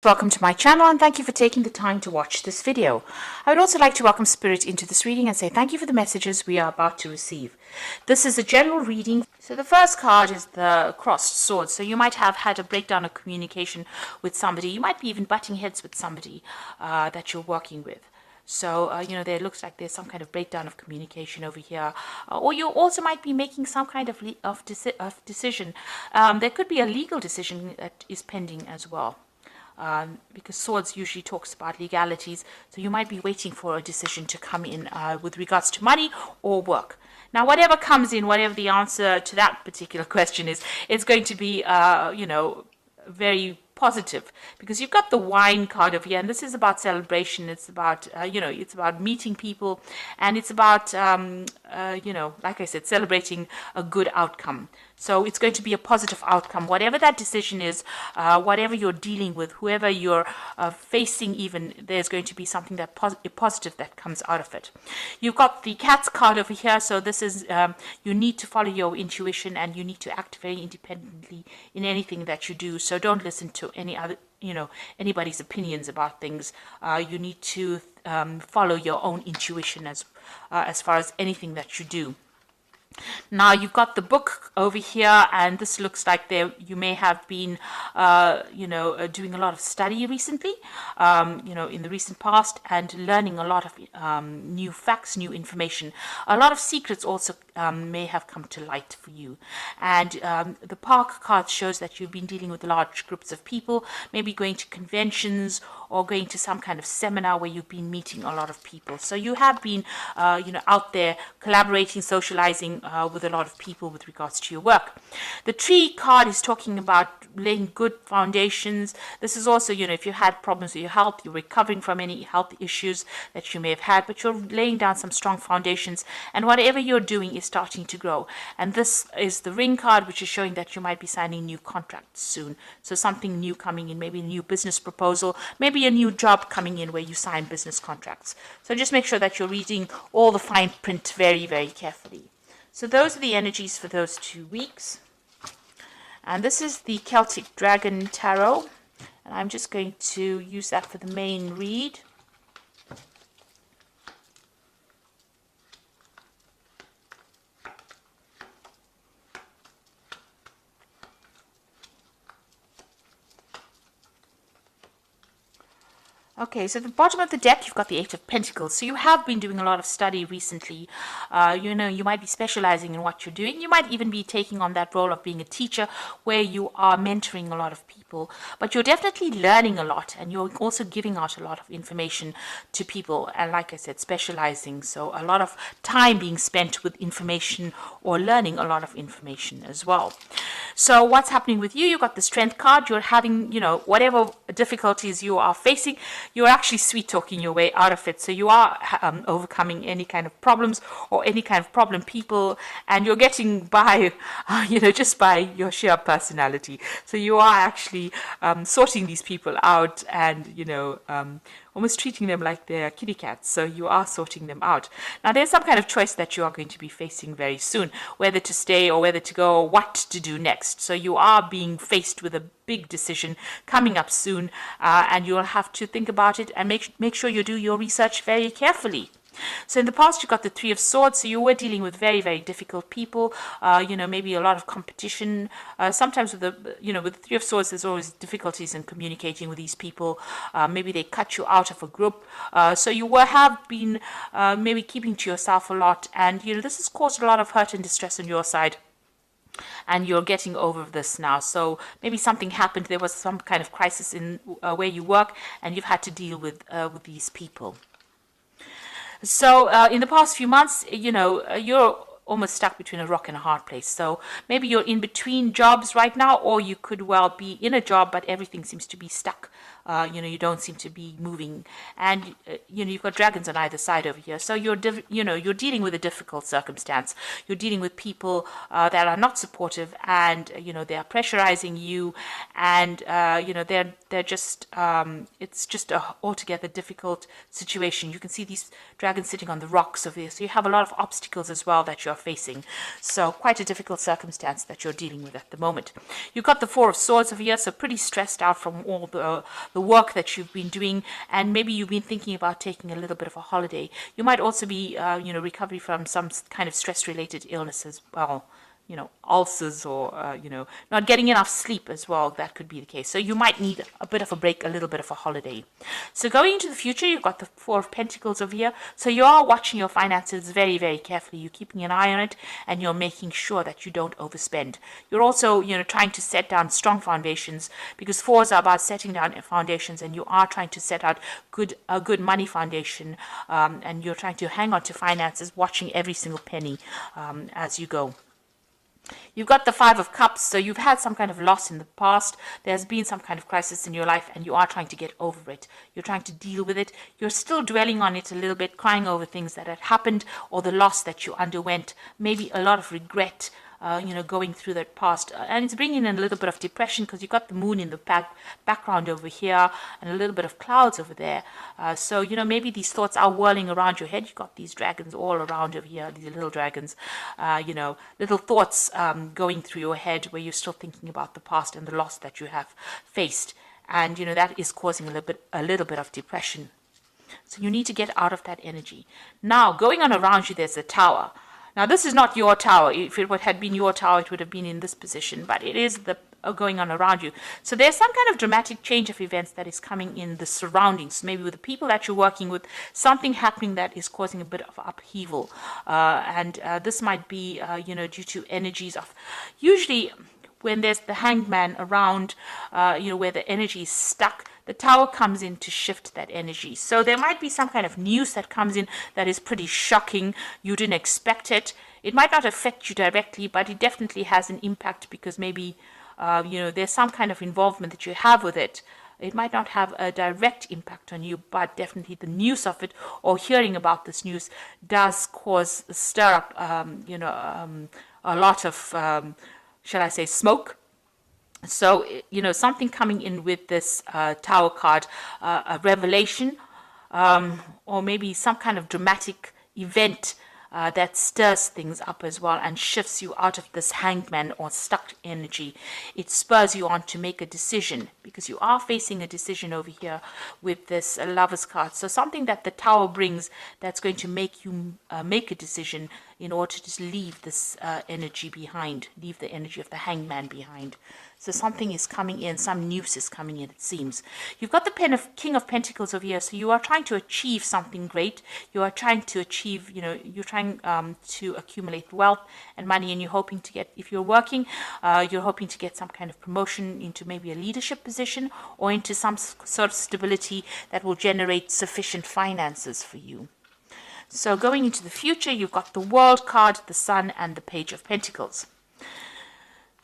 Welcome to my channel and thank you for taking the time to watch this video. I would also like to welcome Spirit into this reading and say thank you for the messages we are about to receive. This is a general reading. So the first card is the crossed swords. So you might have had a breakdown of communication with somebody. You might be even butting heads with somebody that you're working with. So, there looks like there's some kind of breakdown of communication over here. Or you also might be making some kind of decision. There could be a legal decision that is pending as well. Because swords usually talks about legalities, so you might be waiting for a decision to come in with regards to money or work. Now, whatever comes in, whatever the answer to that particular question is, it's going to be, very positive, because you've got the wine card over here, and this is about celebration. It's about it's about meeting people, and it's about like I said, celebrating a good outcome. So it's going to be a positive outcome, whatever that decision is, whatever you're dealing with, whoever you're facing, even there's going to be something that positive that comes out of it. You've got the cat's card over here, so this is you need to follow your intuition and you need to act very independently in anything that you do. So don't listen to any other anybody's opinions about things. You need to follow your own intuition as far as anything that you do. Now you've got the book over here, and this looks like you may have been doing a lot of study recently, in the recent past, and learning a lot of new facts, new information. A lot of secrets also may have come to light for you. And the park card shows that you've been dealing with large groups of people, maybe going to conventions or going to some kind of seminar where you've been meeting a lot of people. So you have been out there collaborating, socializing with a lot of people with regards to your work. The tree card is talking about laying good foundations. This is also, if you had problems with your health, you're recovering from any health issues that you may have had, but you're laying down some strong foundations, and whatever you're doing is starting to grow. And this is the ring card, which is showing that you might be signing new contracts soon. So something new coming in, maybe a new business proposal, maybe a new job coming in where you sign business contracts. So just make sure that you're reading all the fine print very, very carefully. So those are the energies for those 2 weeks. And this is the Celtic Dragon Tarot. And I'm just going to use that for the main read. Okay, so at the bottom of the deck, you've got the Eight of Pentacles. So you have been doing a lot of study recently. You might be specializing in what you're doing. You might even be taking on that role of being a teacher where you are mentoring a lot of people. But you're definitely learning a lot, and you're also giving out a lot of information to people. And like I said, specializing. So a lot of time being spent with information or learning a lot of information as well. So what's happening with you? You've got the Strength card. You're having, whatever difficulties you are facing, you're actually sweet talking your way out of it. So you are overcoming any kind of problems or any kind of problem people, and you're getting by, just by your sheer personality. So you are actually sorting these people out and, almost treating them like they're kitty cats. So you are sorting them out. Now there's some kind of choice that you are going to be facing very soon, whether to stay or whether to go, or what to do next. So you are being faced with a big decision coming up soon, and you'll have to think about it and make sure you do your research very carefully. So in the past, you got the Three of Swords. So you were dealing with very, very difficult people. Maybe a lot of competition. Sometimes with the Three of Swords, there's always difficulties in communicating with these people. Maybe they cut you out of a group. So you have been maybe keeping to yourself a lot, and this has caused a lot of hurt and distress on your side. And you're getting over this now. So maybe something happened. There was some kind of crisis in where you work, and you've had to deal with these people. So in the past few months, you're almost stuck between a rock and a hard place. So maybe you're in between jobs right now, or you could well be in a job, but everything seems to be stuck. You don't seem to be moving, and you've got dragons on either side over here. So you're dealing with a difficult circumstance. You're dealing with people that are not supportive, and they are pressurizing you, and they're just it's just a altogether difficult situation. You can see these dragons sitting on the rocks over here. So you have a lot of obstacles as well that you're facing. So quite a difficult circumstance that you're dealing with at the moment. You've got the Four of Swords over here, so pretty stressed out from all the work that you've been doing, and maybe you've been thinking about taking a little bit of a holiday. You might also be, recovery from some kind of stress-related illness as well. Ulcers or, not getting enough sleep as well. That could be the case. So you might need a bit of a break, a little bit of a holiday. So going into the future, you've got the Four of Pentacles over here. So you are watching your finances very, very carefully. You're keeping an eye on it, and you're making sure that you don't overspend. You're also, trying to set down strong foundations, because fours are about setting down foundations, and you are trying to set out a good money foundation, and you're trying to hang on to finances, watching every single penny as you go. You've got the Five of Cups, so you've had some kind of loss in the past. There's been some kind of crisis in your life, and you are trying to get over it. You're trying to deal with it. You're still dwelling on it a little bit, crying over things that had happened or the loss that you underwent. Maybe a lot of regret, going through that past. And it's bringing in a little bit of depression, because you've got the moon in the background over here and a little bit of clouds over there. So, maybe these thoughts are whirling around your head. You've got these dragons all around over here, these little dragons, little thoughts going through your head where you're still thinking about the past and the loss that you have faced. And, that is causing a little bit of depression. So you need to get out of that energy. Now, going on around you, there's the Tower. Now, this is not your tower. If it had been your tower, it would have been in this position, but it is the going on around you. So there's some kind of dramatic change of events that is coming in the surroundings. Maybe with the people that you're working with, something happening that is causing a bit of upheaval. And this might be, due to energies of, usually when there's the Hanged Man around, where the energy is stuck, the Tower comes in to shift that energy. So there might be some kind of news that comes in that is pretty shocking. You didn't expect it. It might not affect you directly, but it definitely has an impact, because maybe, there's some kind of involvement that you have with it. It might not have a direct impact on you, but definitely the news of it or hearing about this news does stir up, a lot of, shall I say, smoke. So, something coming in with this Tower card, a revelation, or maybe some kind of dramatic event that stirs things up as well and shifts you out of this Hanged Man or stuck energy. It spurs you on to make a decision, because you are facing a decision over here with this Lover's card. So something that the Tower brings that's going to make you make a decision in order to leave this energy behind, leave the energy of the Hanged Man behind. So something is coming in, some news is coming in, it seems. You've got the King of Pentacles over here, so you are trying to achieve something great. You are trying to achieve, you're trying to accumulate wealth and money, and you're hoping to get, if you're working, you're hoping to get some kind of promotion into maybe a leadership position or into some sort of stability that will generate sufficient finances for you. So going into the future, you've got the World card, the Sun, and the Page of Pentacles.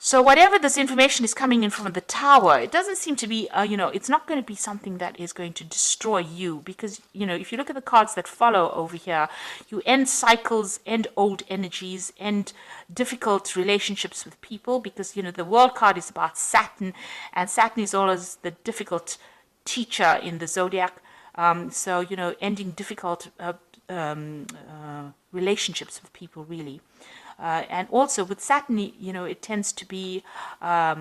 So whatever this information is coming in from the Tower, it doesn't seem to be, it's not going to be something that is going to destroy you, because, if you look at the cards that follow over here, you end cycles, end old energies, end difficult relationships with people, because, the World card is about Saturn, and Saturn is always the difficult teacher in the zodiac. So, ending difficult relationships with people, really. And also with Saturn, it tends to be a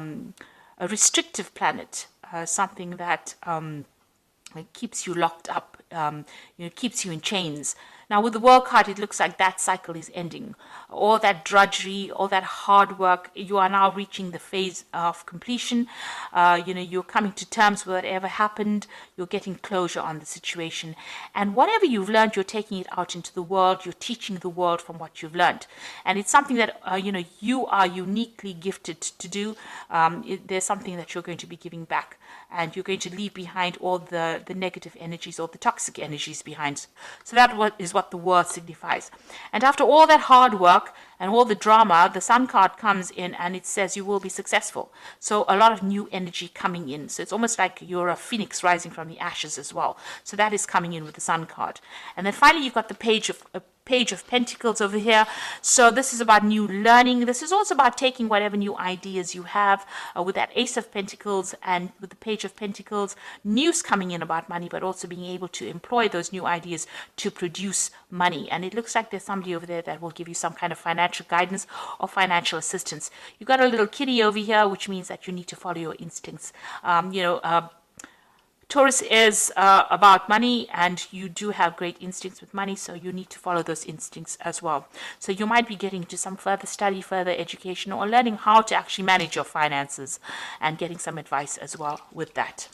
restrictive planet, something that keeps you locked up, keeps you in chains. Now, with the World card, it looks like that cycle is ending. All that drudgery, all that hard work, you are now reaching the phase of completion. You're coming to terms with whatever happened. You're getting closure on the situation. And whatever you've learned, you're taking it out into the world. You're teaching the world from what you've learned. And it's something that, you are uniquely gifted to do. There's something that you're going to be giving back. And you're going to leave behind all the negative energies or the toxic energies behind. So that is what the word signifies. And after all that hard work and all the drama, the Sun card comes in and it says you will be successful. So a lot of new energy coming in. So it's almost like you're a phoenix rising from the ashes as well. So that is coming in with the Sun card. And then finally you've got the Page of Pentacles over here. So this is about new learning. This is also about taking whatever new ideas you have with that Ace of Pentacles and with the Page of Pentacles, news coming in about money, but also being able to employ those new ideas to produce money. And it looks like there's somebody over there that will give you some kind of financial guidance or financial assistance. You've got a little kitty over here, which means that you need to follow your instincts. Taurus is about money, and you do have great instincts with money, so you need to follow those instincts as well. So you might be getting into some further study, further education, or learning how to actually manage your finances and getting some advice as well with that.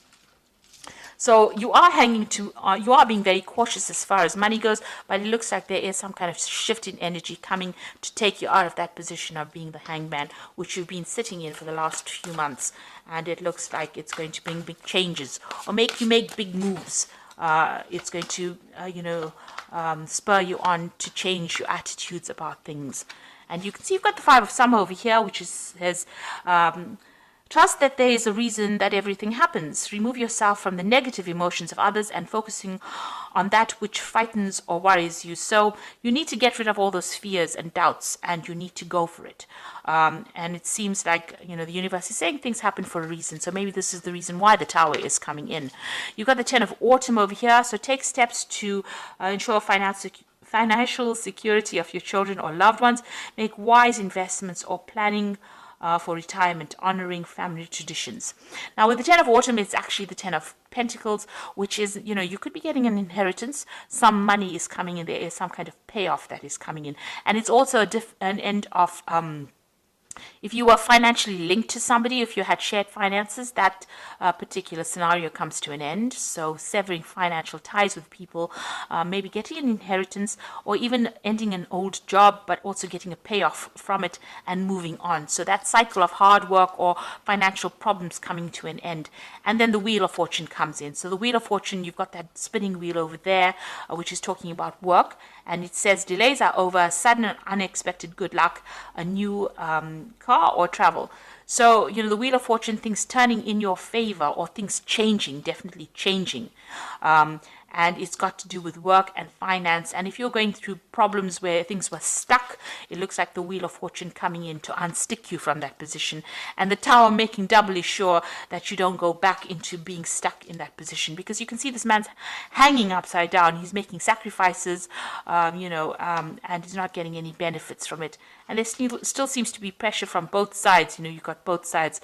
So you are you are being very cautious as far as money goes, but it looks like there is some kind of shift in energy coming to take you out of that position of being the hangman, which you've been sitting in for the last few months. And it looks like it's going to bring big changes or make you make big moves. It's going to, spur you on to change your attitudes about things. And you can see you've got the Five of Summer over here, which says, trust that there is a reason that everything happens. Remove yourself from the negative emotions of others and focusing on that which frightens or worries you. So you need to get rid of all those fears and doubts, and you need to go for it. And it seems like, the universe is saying things happen for a reason. So maybe this is the reason why the Tower is coming in. You've got the Ten of Autumn over here. So take steps to ensure financial security of your children or loved ones. Make wise investments or planning for retirement, honoring family traditions. Now with the Ten of Autumn, it's actually the Ten of Pentacles, which is, you could be getting an inheritance. Some money is coming in. There is some kind of payoff that is coming in. And it's also an end of if you were financially linked to somebody, if you had shared finances, that particular scenario comes to an end. So severing financial ties with people, maybe getting an inheritance, or even ending an old job, but also getting a payoff from it and moving on. So that cycle of hard work or financial problems coming to an end. And then the Wheel of Fortune comes in. So the Wheel of Fortune, you've got that spinning wheel over there, which is talking about work. And it says delays are over, sudden and unexpected good luck, a new car or travel. So, the Wheel of Fortune, things turning in your favor or things changing, definitely changing. And it's got to do with work and finance. And if you're going through problems where things were stuck, it looks like the Wheel of Fortune coming in to unstick you from that position. And the Tower making doubly sure that you don't go back into being stuck in that position. Because you can see this man's hanging upside down. He's making sacrifices, and he's not getting any benefits from it. And there still seems to be pressure from both sides. You've got both sides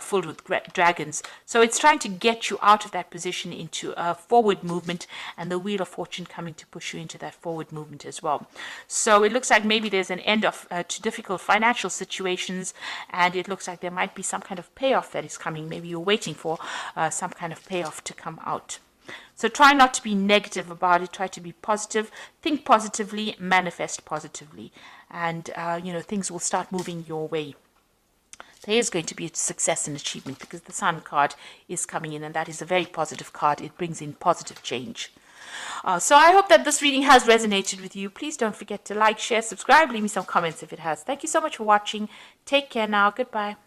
filled with dragons. So it's trying to get you out of that position into a forward movement, and the Wheel of Fortune coming to push you into that forward movement as well. So it looks like maybe there's an end to difficult financial situations, and it looks like there might be some kind of payoff that is coming. Maybe you're waiting for some kind of payoff to come out. So try not to be negative about it. Try to be positive. Think positively. Manifest positively. And, things will start moving your way. There is going to be a success and achievement because the Sun card is coming in, and that is a very positive card. It brings in positive change. So I hope that this reading has resonated with you. Please don't forget to like, share, subscribe. Leave me some comments if it has. Thank you so much for watching. Take care now. Goodbye.